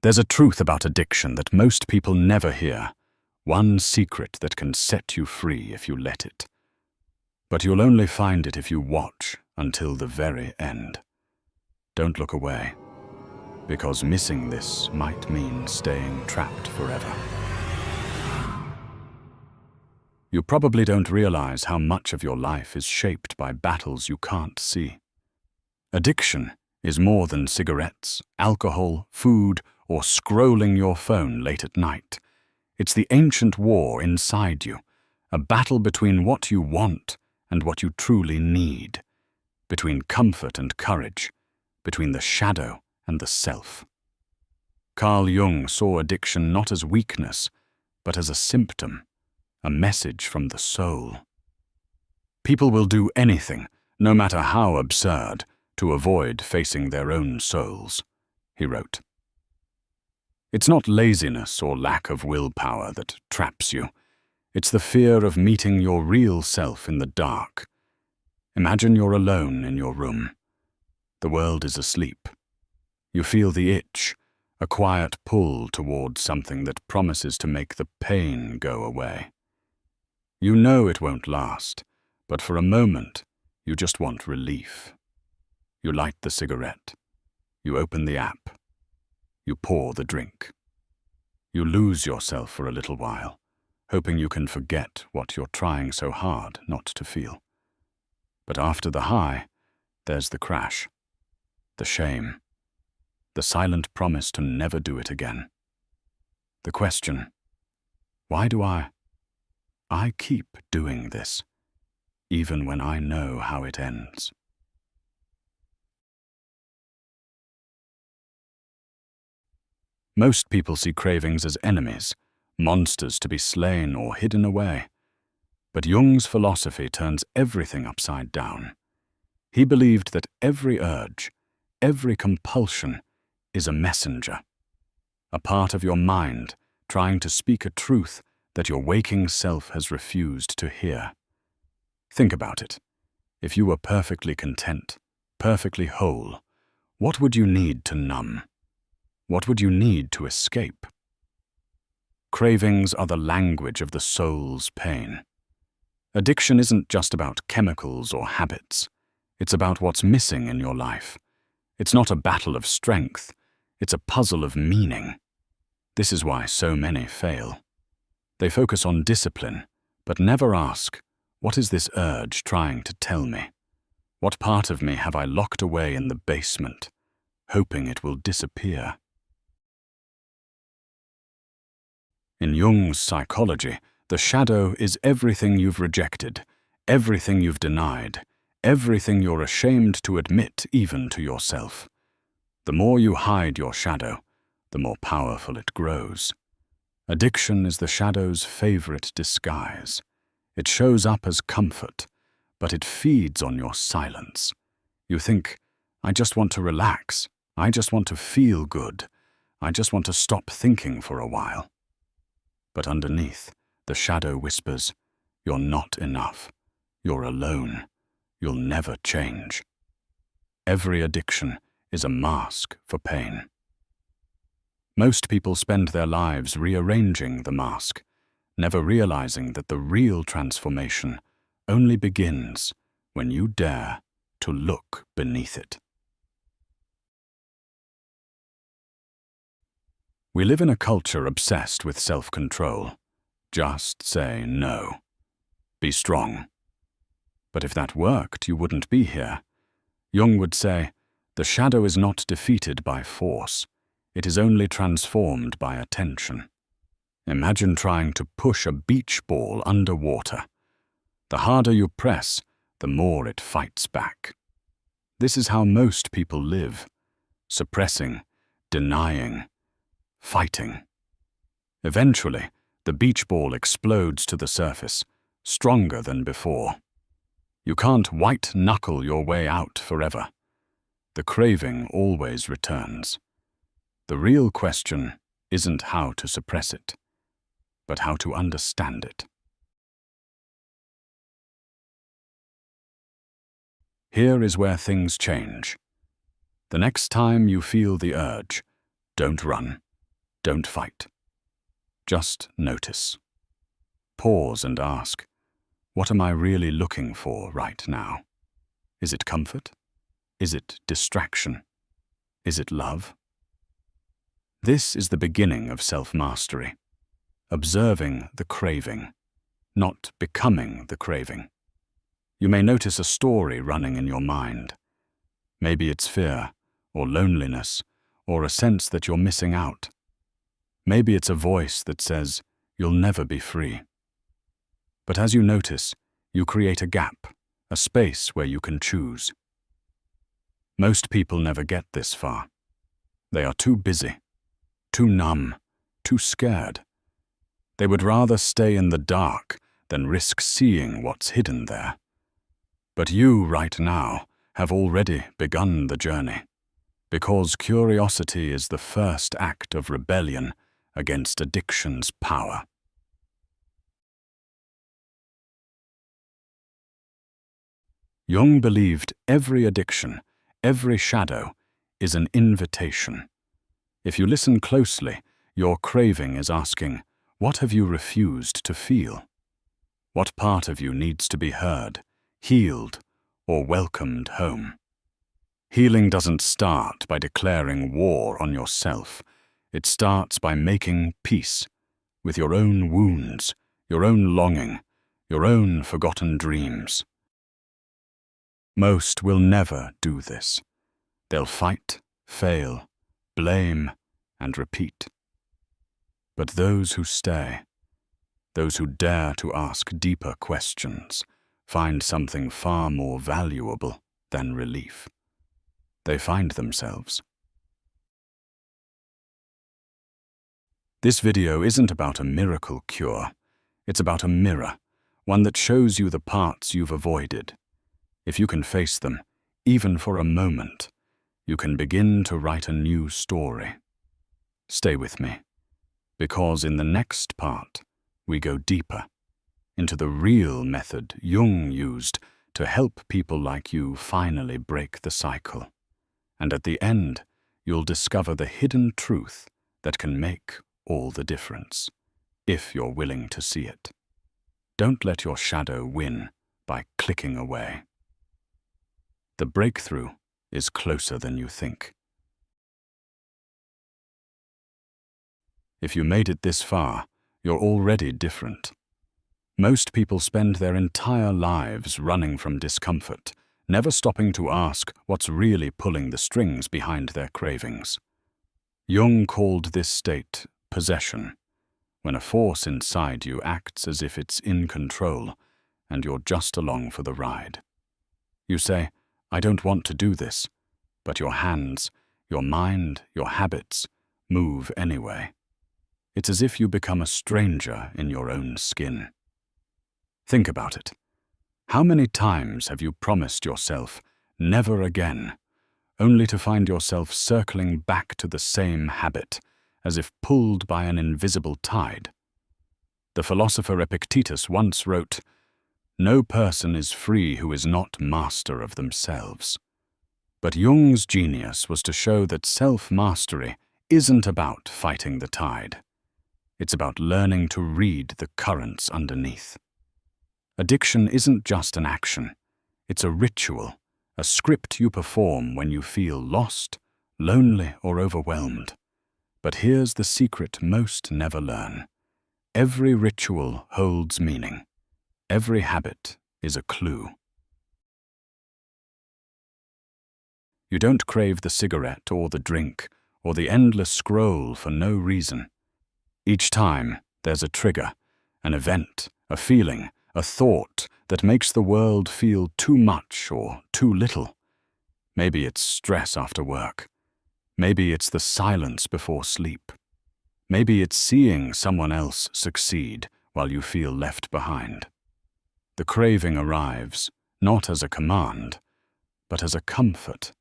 There's a truth about addiction that most people never hear, one secret that can set you free if you let it. But you'll only find it if you watch until the very end. Don't look away, because missing this might mean staying trapped forever. You probably don't realize how much of your life is shaped by battles you can't see. Addiction is more than cigarettes, alcohol, food, or scrolling your phone late at night. It's the ancient war inside you, a battle between what you want and what you truly need, between comfort and courage, between the shadow and the self. Carl Jung saw addiction not as weakness, but as a symptom, a message from the soul. People will do anything, no matter how absurd, to avoid facing their own souls, he wrote. It's not laziness or lack of willpower that traps you. It's the fear of meeting your real self in the dark. Imagine you're alone in your room. The world is asleep. You feel the itch, a quiet pull towards something that promises to make the pain go away. You know it won't last, but for a moment, you just want relief. You light the cigarette. You open the app. You pour the drink. You lose yourself for a little while, hoping you can forget what you're trying so hard not to feel. But after the high, there's the crash, the shame, the silent promise to never do it again. The question, why do I keep doing this, even when I know how it ends? Most people see cravings as enemies, monsters to be slain or hidden away. But Jung's philosophy turns everything upside down. He believed that every urge, every compulsion, is a messenger, a part of your mind trying to speak a truth that your waking self has refused to hear. Think about it. If you were perfectly content, perfectly whole, what would you need to numb? What would you need to escape? Cravings are the language of the soul's pain. Addiction isn't just about chemicals or habits. It's about what's missing in your life. It's not a battle of strength. It's a puzzle of meaning. This is why so many fail. They focus on discipline, but never ask, what is this urge trying to tell me? What part of me have I locked away in the basement, hoping it will disappear? In Jung's psychology, the shadow is everything you've rejected, everything you've denied, everything you're ashamed to admit even to yourself. The more you hide your shadow, the more powerful it grows. Addiction is the shadow's favorite disguise. It shows up as comfort, but it feeds on your silence. You think, I just want to relax. I just want to feel good. I just want to stop thinking for a while. But underneath, the shadow whispers, you're not enough. You're alone. You'll never change. Every addiction is a mask for pain. Most people spend their lives rearranging the mask, never realizing that the real transformation only begins when you dare to look beneath it. We live in a culture obsessed with self-control. Just say no. Be strong. But if that worked, you wouldn't be here. Jung would say, the shadow is not defeated by force. It is only transformed by attention. Imagine trying to push a beach ball underwater. The harder you press, the more it fights back. This is how most people live, suppressing, denying, fighting. Eventually, the beach ball explodes to the surface, stronger than before. You can't white-knuckle your way out forever. The craving always returns. The real question isn't how to suppress it, but how to understand it. Here is where things change. The next time you feel the urge, don't run. Don't fight. Just notice. Pause and ask, what am I really looking for right now? Is it comfort? Is it distraction? Is it love? This is the beginning of self-mastery. Observing the craving, not becoming the craving. You may notice a story running in your mind. Maybe it's fear, or loneliness, or a sense that you're missing out. Maybe it's a voice that says, you'll never be free. But as you notice, you create a gap, a space where you can choose. Most people never get this far. They are too busy, too numb, too scared. They would rather stay in the dark than risk seeing what's hidden there. But you, right now, have already begun the journey, because curiosity is the first act of rebellion against addiction's power. Jung believed every addiction, every shadow, is an invitation. If you listen closely, your craving is asking, what have you refused to feel? What part of you needs to be heard, healed, or welcomed home? Healing doesn't start by declaring war on yourself. It starts by making peace with your own wounds, your own longing, your own forgotten dreams. Most will never do this. They'll fight, fail, blame, and repeat. But those who stay, those who dare to ask deeper questions, find something far more valuable than relief. They find themselves. This video isn't about a miracle cure. It's about a mirror, one that shows you the parts you've avoided. If you can face them, even for a moment, you can begin to write a new story. Stay with me, because in the next part, we go deeper into the real method Jung used to help people like you finally break the cycle. And at the end, you'll discover the hidden truth that can make all the difference, if you're willing to see it. Don't let your shadow win by clicking away. The breakthrough is closer than you think. If you made it this far, you're already different. Most people spend their entire lives running from discomfort, never stopping to ask what's really pulling the strings behind their cravings. Jung called this state possession, when a force inside you acts as if it's in control and you're just along for the ride. You say, I don't want to do this, but your hands, your mind, your habits move anyway. It's as if you become a stranger in your own skin. Think about it. How many times have you promised yourself, never again, only to find yourself circling back to the same habit, as if pulled by an invisible tide? The philosopher Epictetus once wrote, "No person is free who is not master of themselves." But Jung's genius was to show that self-mastery isn't about fighting the tide. It's about learning to read the currents underneath. Addiction isn't just an action. It's a ritual, a script you perform when you feel lost, lonely, or overwhelmed. But here's the secret most never learn. Every ritual holds meaning. Every habit is a clue. You don't crave the cigarette or the drink or the endless scroll for no reason. Each time, there's a trigger, an event, a feeling, a thought that makes the world feel too much or too little. Maybe it's stress after work. Maybe it's the silence before sleep. Maybe it's seeing someone else succeed while you feel left behind. The craving arrives, not as a command, but as a comfort.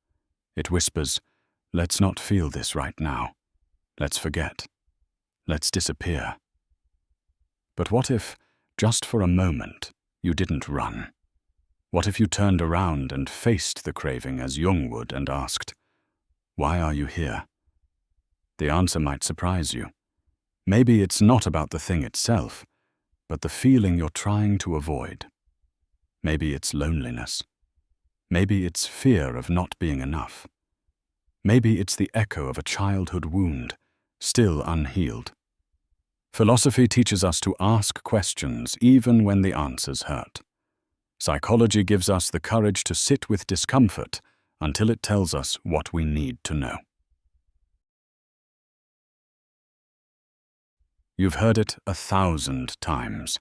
It whispers, let's not feel this right now. Let's forget. Let's disappear. But what if, just for a moment, you didn't run? What if you turned around and faced the craving as Jung would and asked, why are you here? The answer might surprise you. Maybe it's not about the thing itself, but the feeling you're trying to avoid. Maybe it's loneliness. Maybe it's fear of not being enough. Maybe it's the echo of a childhood wound, still unhealed. Philosophy teaches us to ask questions even when the answers hurt. Psychology gives us the courage to sit with discomfort until it tells us what we need to know. You've heard it 1,000 times.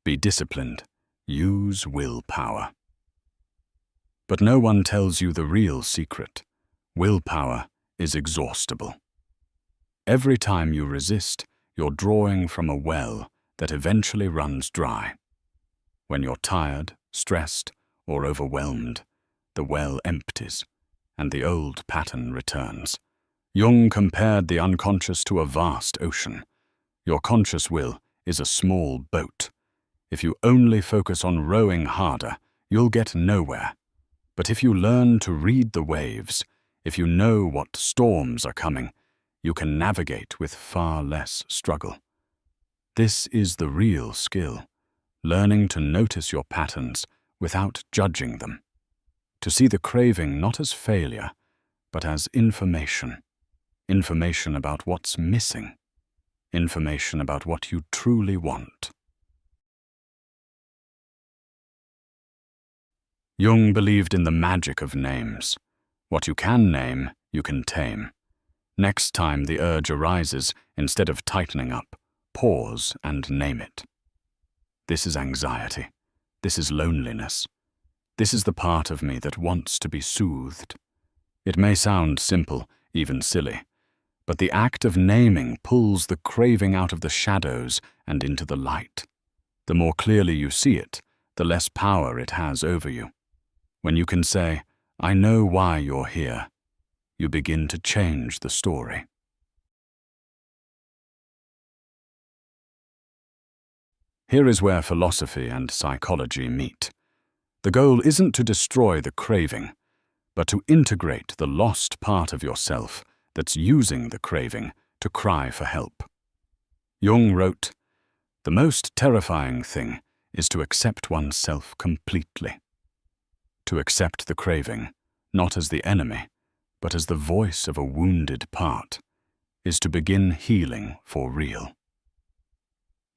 Be disciplined. Use willpower. But no one tells you the real secret. Willpower is exhaustible. Every time you resist, you're drawing from a well that eventually runs dry. When you're tired, stressed, or overwhelmed, the well empties, and the old pattern returns. Jung compared the unconscious to a vast ocean. Your conscious will is a small boat. If you only focus on rowing harder, you'll get nowhere. But if you learn to read the waves, if you know what storms are coming, you can navigate with far less struggle. This is the real skill, learning to notice your patterns without judging them, to see the craving not as failure, but as information about what's missing, information about what you truly want. Jung believed in the magic of names. What you can name, you can tame. Next time the urge arises, instead of tightening up, pause and name it. This is anxiety. This is loneliness. This is the part of me that wants to be soothed. It may sound simple, even silly, but the act of naming pulls the craving out of the shadows and into the light. The more clearly you see it, the less power it has over you. When you can say, "I know why you're here," you begin to change the story. Here is where philosophy and psychology meet. The goal isn't to destroy the craving, but to integrate the lost part of yourself that's using the craving to cry for help. Jung wrote, "The most terrifying thing is to accept oneself completely. To accept the craving, not as the enemy, but as the voice of a wounded part, is to begin healing for real."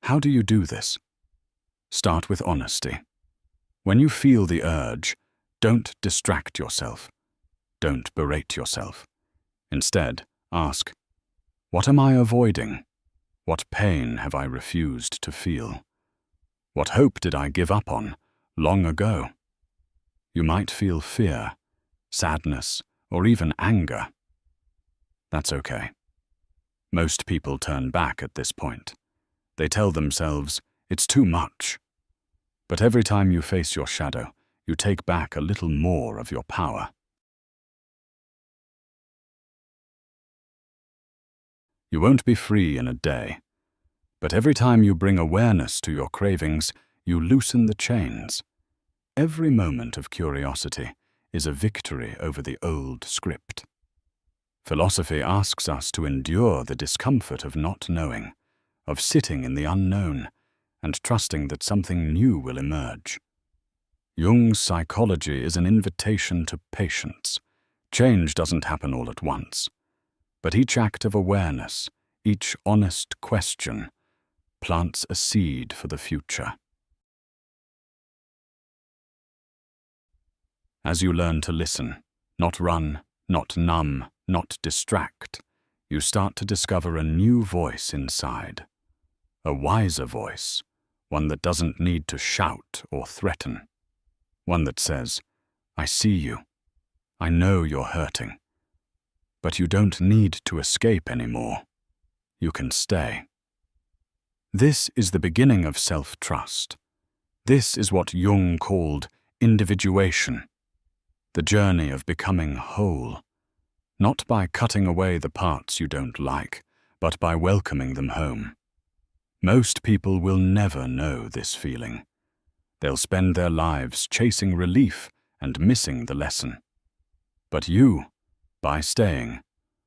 How do you do this? Start with honesty. When you feel the urge, don't distract yourself. Don't berate yourself. Instead, ask, what am I avoiding? What pain have I refused to feel? What hope did I give up on long ago? You might feel fear, sadness, or even anger. That's okay. Most people turn back at this point. They tell themselves, it's too much. But every time you face your shadow, you take back a little more of your power. You won't be free in a day, but every time you bring awareness to your cravings, you loosen the chains. Every moment of curiosity is a victory over the old script. Philosophy asks us to endure the discomfort of not knowing, of sitting in the unknown, and trusting that something new will emerge. Jung's psychology is an invitation to patience. Change doesn't happen all at once, but each act of awareness, each honest question, plants a seed for the future. As you learn to listen, not run, not numb, not distract, you start to discover a new voice inside. A wiser voice, one that doesn't need to shout or threaten. One that says, I see you. I know you're hurting. But you don't need to escape anymore. You can stay. This is the beginning of self-trust. This is what Jung called individuation. The journey of becoming whole, not by cutting away the parts you don't like, but by welcoming them home. Most people will never know this feeling. They'll spend their lives chasing relief and missing the lesson. But you, by staying,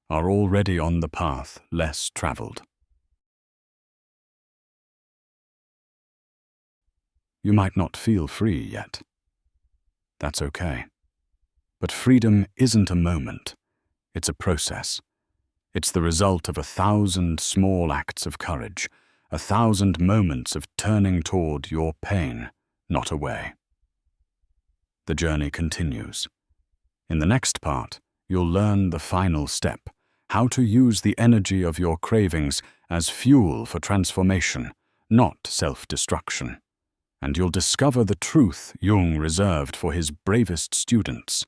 are already on the path less traveled. You might not feel free yet. That's okay. But freedom isn't a moment. It's a process. It's the result of 1,000 small acts of courage, 1,000 moments of turning toward your pain, not away. The journey continues. In the next part, you'll learn the final step, how to use the energy of your cravings as fuel for transformation, not self-destruction. And you'll discover the truth Jung reserved for his bravest students,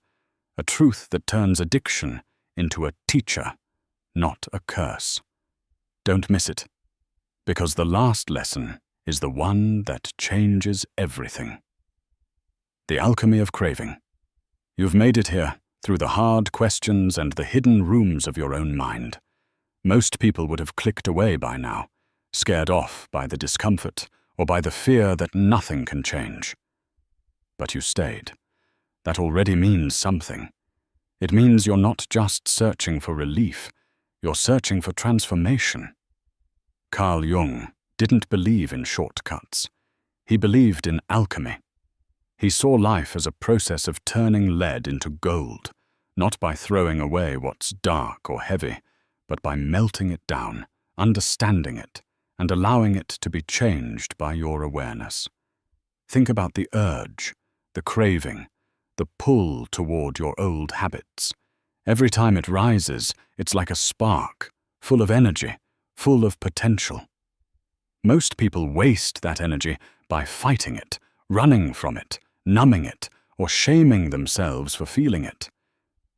a truth that turns addiction into a teacher, not a curse. Don't miss it, because the last lesson is the one that changes everything. The alchemy of craving. You've made it here, through the hard questions and the hidden rooms of your own mind. Most people would have clicked away by now, scared off by the discomfort or by the fear that nothing can change. But you stayed. That already means something. It means you're not just searching for relief, you're searching for transformation. Carl Jung didn't believe in shortcuts. He believed in alchemy. He saw life as a process of turning lead into gold, not by throwing away what's dark or heavy, but by melting it down, understanding it, and allowing it to be changed by your awareness. Think about the urge, the craving, the pull toward your old habits. Every time it rises, it's like a spark, full of energy, full of potential. Most people waste that energy by fighting it, running from it, numbing it, or shaming themselves for feeling it.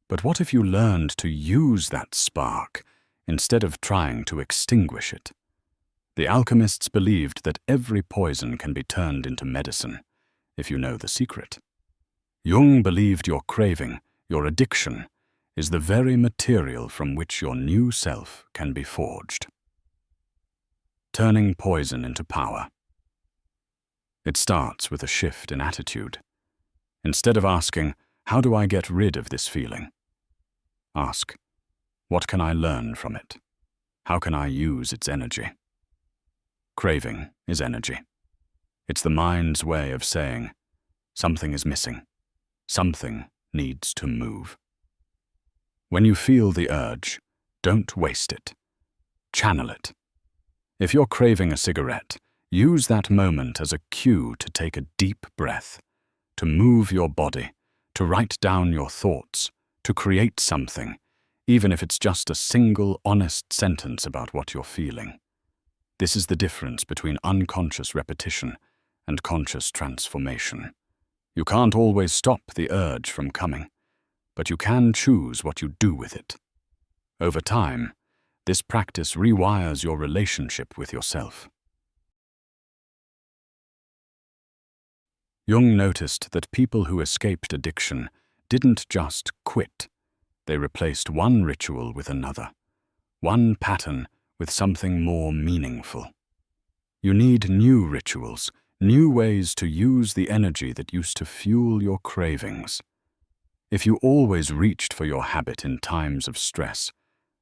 But what if you learned to use that spark instead of trying to extinguish it? The alchemists believed that every poison can be turned into medicine, if you know the secret. Jung believed your craving, your addiction, is the very material from which your new self can be forged. Turning poison into power. It starts with a shift in attitude. Instead of asking, "How do I get rid of this feeling?" ask, "What can I learn from it? How can I use its energy?" Craving is energy. It's the mind's way of saying, something is missing. Something needs to move. When you feel the urge, don't waste it. Channel it. If you're craving a cigarette, use that moment as a cue to take a deep breath, to move your body, to write down your thoughts, to create something, even if it's just a single honest sentence about what you're feeling. This is the difference between unconscious repetition and conscious transformation. You can't always stop the urge from coming, but you can choose what you do with it. Over time, this practice rewires your relationship with yourself. Jung noticed that people who escaped addiction didn't just quit. They replaced one ritual with another, one pattern with something more meaningful. You need new rituals, new ways to use the energy that used to fuel your cravings. If you always reached for your habit in times of stress,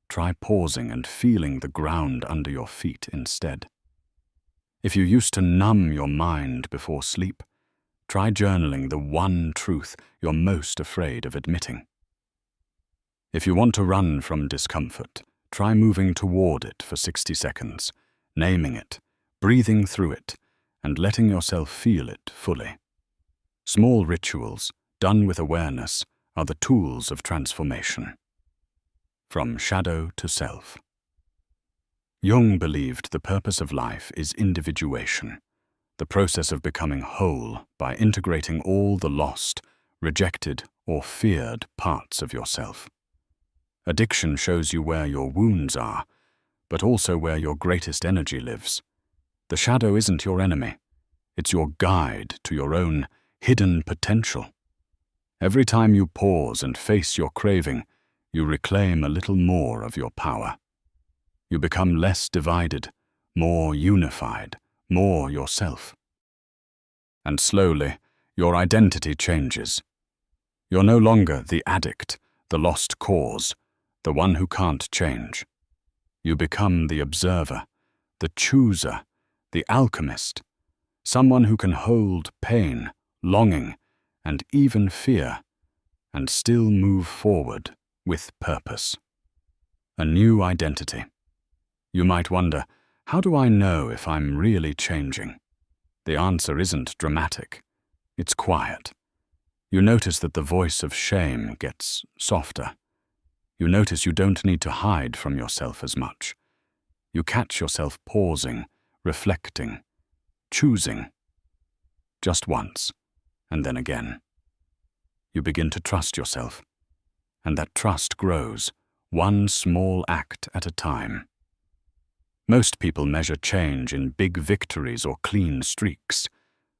try pausing and feeling the ground under your feet instead. If you used to numb your mind before sleep, try journaling the one truth you're most afraid of admitting. If you want to run from discomfort, try moving toward it for 60 seconds, naming it, breathing through it, and letting yourself feel it fully. Small rituals, done with awareness, are the tools of transformation. From shadow to self. Jung believed the purpose of life is individuation, the process of becoming whole by integrating all the lost, rejected, or feared parts of yourself. Addiction shows you where your wounds are, but also where your greatest energy lives. The shadow isn't your enemy. It's your guide to your own hidden potential. Every time you pause and face your craving, you reclaim a little more of your power. You become less divided, more unified, more yourself. And slowly, your identity changes. You're no longer the addict, the lost cause, the one who can't change. You become the observer, the chooser, the alchemist, Someone who can hold pain, longing, and even fear, and still move forward with purpose. A new identity. You might wonder, how do I know if I'm really changing? The answer isn't dramatic. It's quiet. You notice that the voice of shame gets softer. You notice you don't need to hide from yourself as much. You catch yourself pausing, reflecting, choosing. Just once, and then again. You begin to trust yourself, and that trust grows, one small act at a time. Most people measure change in big victories or clean streaks,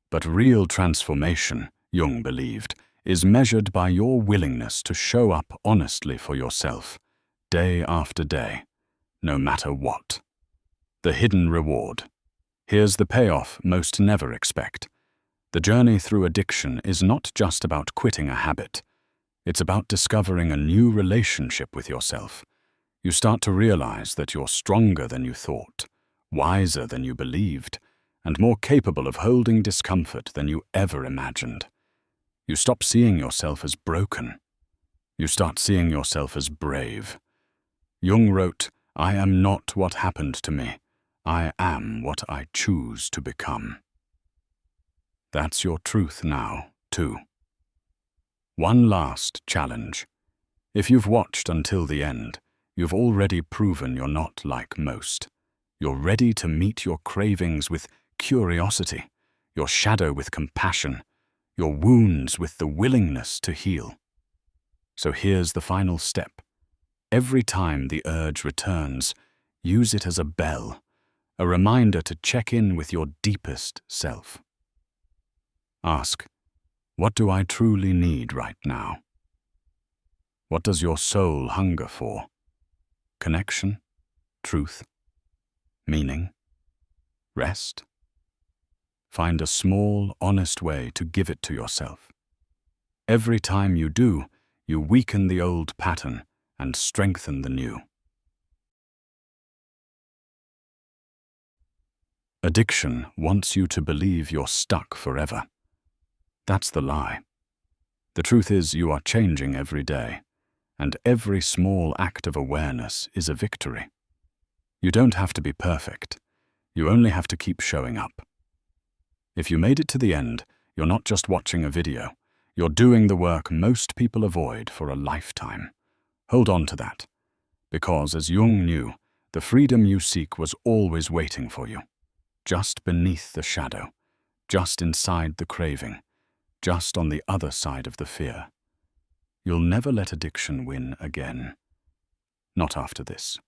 but real transformation, Jung believed, is measured by your willingness to show up honestly for yourself, day after day, no matter what. The hidden reward. Here's the payoff most never expect. The journey through addiction is not just about quitting a habit. It's about discovering a new relationship with yourself. You start to realize that you're stronger than you thought, wiser than you believed, and more capable of holding discomfort than you ever imagined. You stop seeing yourself as broken. You start seeing yourself as brave. Jung wrote, "I am not what happened to me. I am what I choose to become." That's your truth now, too. One last challenge. If you've watched until the end, you've already proven you're not like most. You're ready to meet your cravings with curiosity, your shadow with compassion, your wounds with the willingness to heal. So here's the final step. Every time the urge returns, use it as a bell, a reminder to check in with your deepest self. Ask, what do I truly need right now? What does your soul hunger for? Connection? Truth? Meaning? Rest? Find a small, honest way to give it to yourself. Every time you do, you weaken the old pattern and strengthen the new. Addiction wants you to believe you're stuck forever. That's the lie. The truth is you are changing every day, and every small act of awareness is a victory. You don't have to be perfect. You only have to keep showing up. If you made it to the end, you're not just watching a video. You're doing the work most people avoid for a lifetime. Hold on to that, because as Jung knew, the freedom you seek was always waiting for you, just beneath the shadow, just inside the craving, just on the other side of the fear. You'll never let addiction win again. Not after this.